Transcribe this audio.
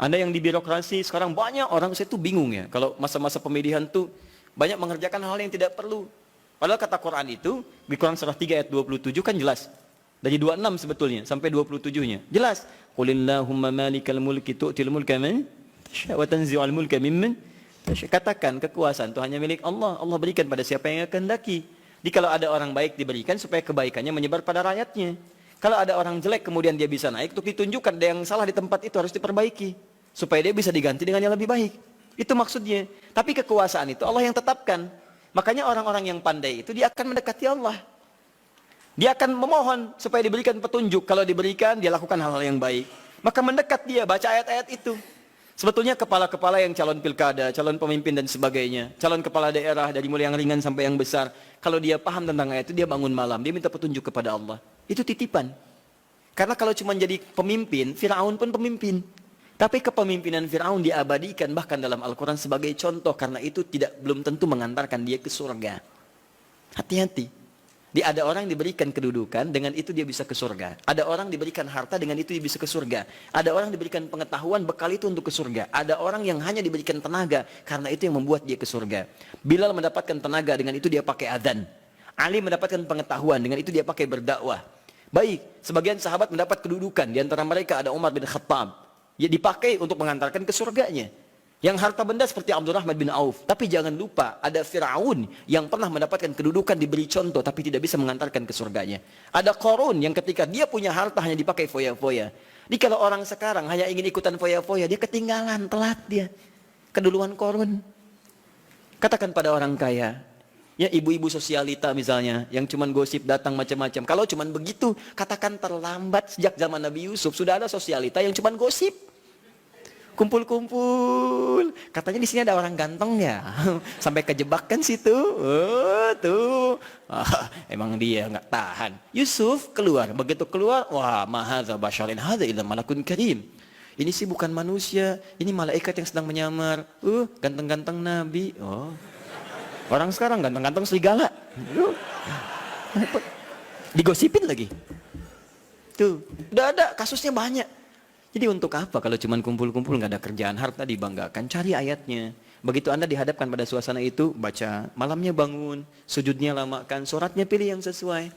Anda yang di birokrasi, sekarang banyak orang, saya tuh bingung ya. Kalau masa-masa pemilihan tuh banyak mengerjakan hal yang tidak perlu. Padahal kata Quran itu, di Quran surah 3 ayat 27 kan jelas. Dari 26 sebetulnya, sampai 27-nya. Jelas. Qulillahumma malikal mulki tu'til mulka man tasha' wa tanzi'ul mulka mimman tasha'. Katakan kekuasaan itu hanya milik Allah. Allah berikan pada siapa yang kehendaki. Jadi kalau ada orang baik diberikan supaya kebaikannya menyebar pada rakyatnya. Kalau ada orang jelek kemudian dia bisa naik, untuk ditunjukkan ada yang salah di tempat itu harus diperbaiki. Supaya dia bisa diganti dengan yang lebih baik. Itu maksudnya. Tapi kekuasaan itu Allah yang tetapkan. Makanya orang-orang yang pandai itu dia akan mendekati Allah. Dia akan memohon supaya diberikan petunjuk. Kalau diberikan, dia lakukan hal-hal yang baik. Maka mendekat dia, baca ayat-ayat itu. Sebetulnya kepala-kepala yang calon pilkada, calon pemimpin dan sebagainya, calon kepala daerah dari mulai yang ringan sampai yang besar, kalau dia paham tentang ayat itu, dia bangun malam, dia minta petunjuk kepada Allah. Itu titipan. Karena kalau cuma jadi pemimpin, Firaun pun pemimpin. Tapi kepemimpinan Firaun diabadikan bahkan dalam Al-Quran sebagai contoh, karena itu belum tentu mengantarkan dia ke surga. Hati-hati. Ada orang diberikan kedudukan, dengan itu dia bisa ke surga. Ada orang diberikan harta, dengan itu dia bisa ke surga. Ada orang diberikan pengetahuan, bekal itu untuk ke surga. Ada orang yang hanya diberikan tenaga, karena itu yang membuat dia ke surga. Bilal mendapatkan tenaga, dengan itu dia pakai adzan. Ali mendapatkan pengetahuan, dengan itu dia pakai berdakwah. Baik, sebagian sahabat mendapat kedudukan, di antara mereka ada Umar bin Khattab. Ya dipakai untuk mengantarkan ke surganya. Yang harta benda seperti Abdurrahman bin Auf. Tapi jangan lupa, ada Firaun yang pernah mendapatkan kedudukan, diberi contoh, tapi tidak bisa mengantarkan ke surganya. Ada Qarun yang ketika dia punya harta hanya dipakai foya-foya. Jadi kalau orang sekarang hanya ingin ikutan foya-foya, dia ketinggalan, telat dia. Keduluan Qarun. Katakan pada orang kaya, ya ibu-ibu sosialita misalnya, yang cuman gosip datang macam-macam. Kalau cuman begitu, katakan terlambat. Sejak zaman Nabi Yusuf sudah ada sosialita yang cuman gosip. Kumpul-kumpul, katanya di sini ada orang ganteng ya, sampai kejebak kan situ. Oh tuh, emang dia nggak tahan. Yusuf keluar, begitu keluar, wah mahadza basyarin hadza illa malakun karim. Ini sih bukan manusia, ini malaikat yang sedang menyamar. Ganteng-ganteng Nabi. Oh, orang sekarang ganteng-ganteng serigala. Digosipin lagi. Tuh, udah ada kasusnya banyak. Jadi untuk apa kalau cuma kumpul-kumpul nggak ada kerjaan, harta dibanggakan, cari ayatnya. Begitu Anda dihadapkan pada suasana itu, baca, malamnya bangun, sujudnya lamakan, sholatnya pilih yang sesuai.